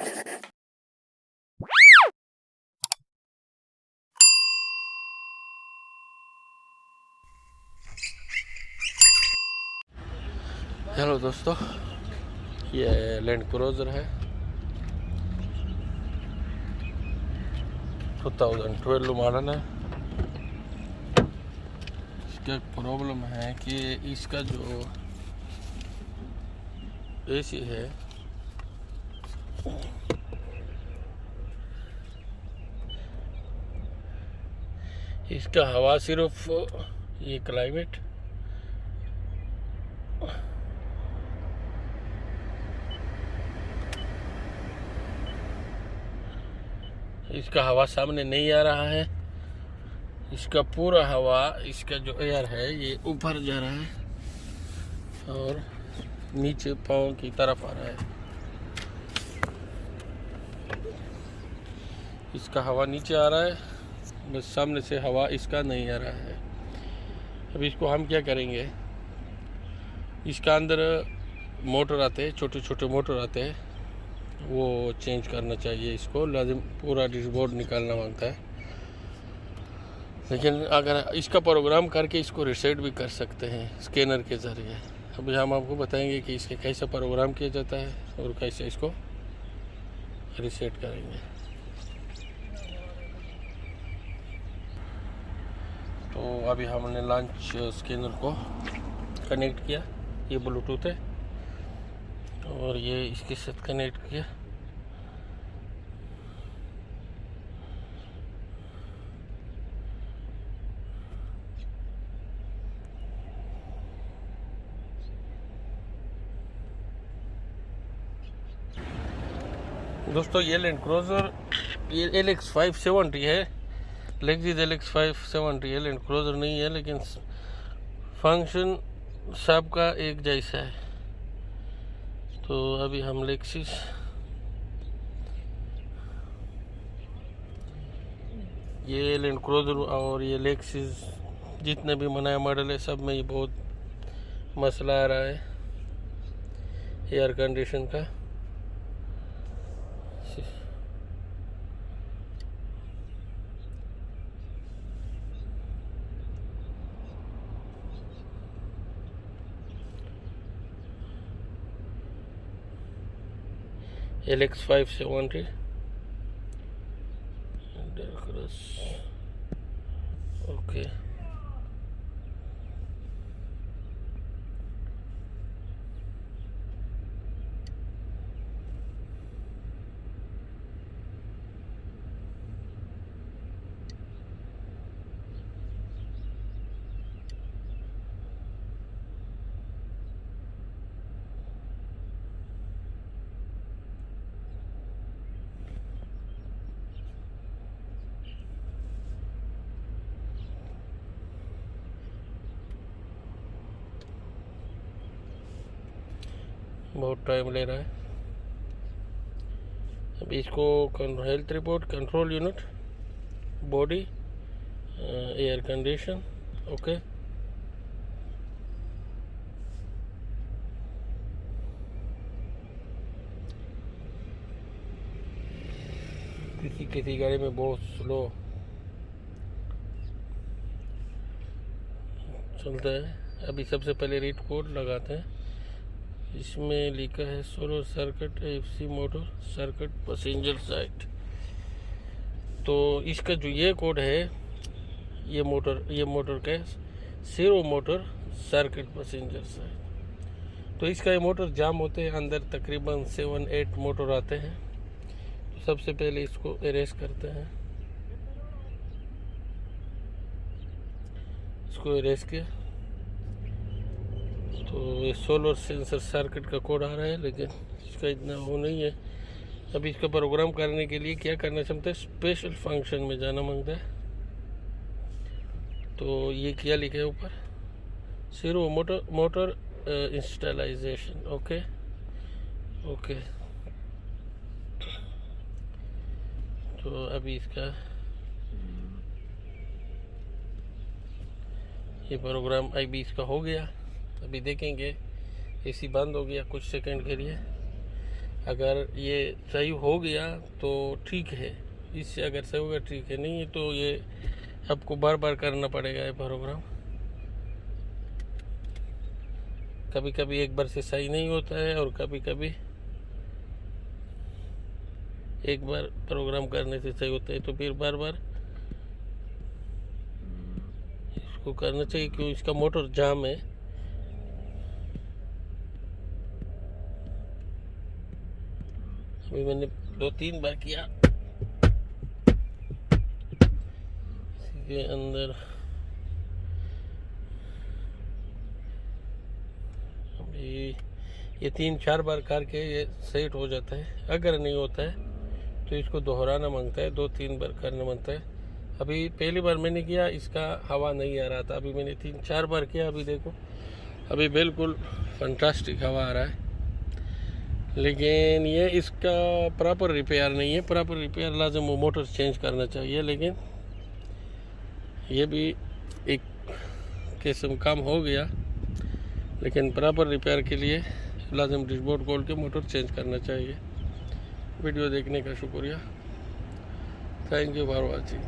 Hello दोस्तों, ये land cruiser है 2012 मॉडल है। इसका प्रॉब्लम है कि इसका जो एसी है इसका हवा सिर्फ ये क्लाइमेट इसका हवा सामने नहीं आ रहा है। इसका पूरा हवा, इसका जो एयर है ये ऊपर जा रहा है और नीचे पाँव की तरफ आ रहा है। इसका हवा नीचे आ रहा है, बस सामने से हवा इसका नहीं आ रहा है। अब इसको हम क्या करेंगे, इसका अंदर मोटर आते हैं, छोटे छोटे मोटर आते हैं, वो चेंज करना चाहिए। इसको लाजिम पूरा डिशबोर्ड निकालना मांगता है, लेकिन अगर इसका प्रोग्राम करके इसको रीसेट भी कर सकते हैं स्कैनर के ज़रिए। अभी हम आपको बताएंगे कि इसके कैसे प्रोग्राम किया जाता है और कैसे इसको रीसेट करेंगे। तो अभी हमने लॉन्च स्कैनर को कनेक्ट किया, ये ब्लूटूथ है और ये इसके साथ कनेक्ट किया। दोस्तों ये लैंड क्रूज़र ये LX 570 है, लेक्सिस LX 570 है, लैंड क्रूज़र नहीं है, लेकिन फंक्शन सबका एक जैसा है। तो अभी हम लेक्सिस ये लैंड क्रूज़र और ये लेक्सिस जितने भी नया मॉडल है सब में ये बहुत मसला आ रहा है एयर कंडीशन का। LX 570 okay. बहुत टाइम ले रहा है। अभी इसको health report, control unit, body, air condition, okay. किसी किसी गाड़ी में बहुत स्लो चलता है। अभी सबसे पहले रीड कोड लगाते हैं। इसमें लिखा है solo circuit FC motor circuit passenger side. तो इसका जो ये कोड है, ये मोटर का servo motor circuit passenger side. तो इसका ये मोटर जाम होते हैं, अंदर तकरीबन 7-8 मोटर आते हैं। तो सबसे पहले इसको इरेज करते हैं। इसको इरेज किया तो ये सोलर सेंसर सर्किट का कोड आ रहा है, लेकिन इसका इतना वो नहीं है। अभी इसका प्रोग्राम करने के लिए क्या करना चाहते हैं, स्पेशल फंक्शन में जाना मांगता है। तो ये क्या लिखा है ऊपर, सीरो मोटर इंस्टॉलाइजेशन, ओके ओके। तो अभी इसका ये प्रोग्राम अभी इसका हो गया। अभी देखेंगे एसी बंद हो गया कुछ सेकंड के लिए। अगर ये सही हो गया तो ठीक है, इससे अगर सही होगा ठीक है, नहीं है तो ये आपको बार बार करना पड़ेगा ये प्रोग्राम। कभी कभी एक बार से सही नहीं होता है और कभी कभी एक बार प्रोग्राम करने से सही होता है, तो फिर बार बार इसको करना चाहिए। क्यों? इसका मोटर जाम है। अभी मैंने 2-3 बार किया, इसके अंदर अभी ये 3-4 बार करके ये सेट हो जाता है। अगर नहीं होता है तो इसको दोहराना मांगता है, 2-3 बार करना मांगता है। अभी पहली बार मैंने किया, इसका हवा नहीं आ रहा था। अभी मैंने 3-4 बार किया, अभी देखो अभी बिल्कुल फंटास्टिक हवा आ रहा है। लेकिन ये इसका प्रॉपर रिपेयर नहीं है। प्रॉपर रिपेयर लाजम वो मोटर चेंज करना चाहिए, लेकिन ये भी एक किस्म काम हो गया। लेकिन प्रॉपर रिपेयर के लिए लाजम डिशबोर्ड खोल के मोटर चेंज करना चाहिए। वीडियो देखने का शुक्रिया। Thank you for watching.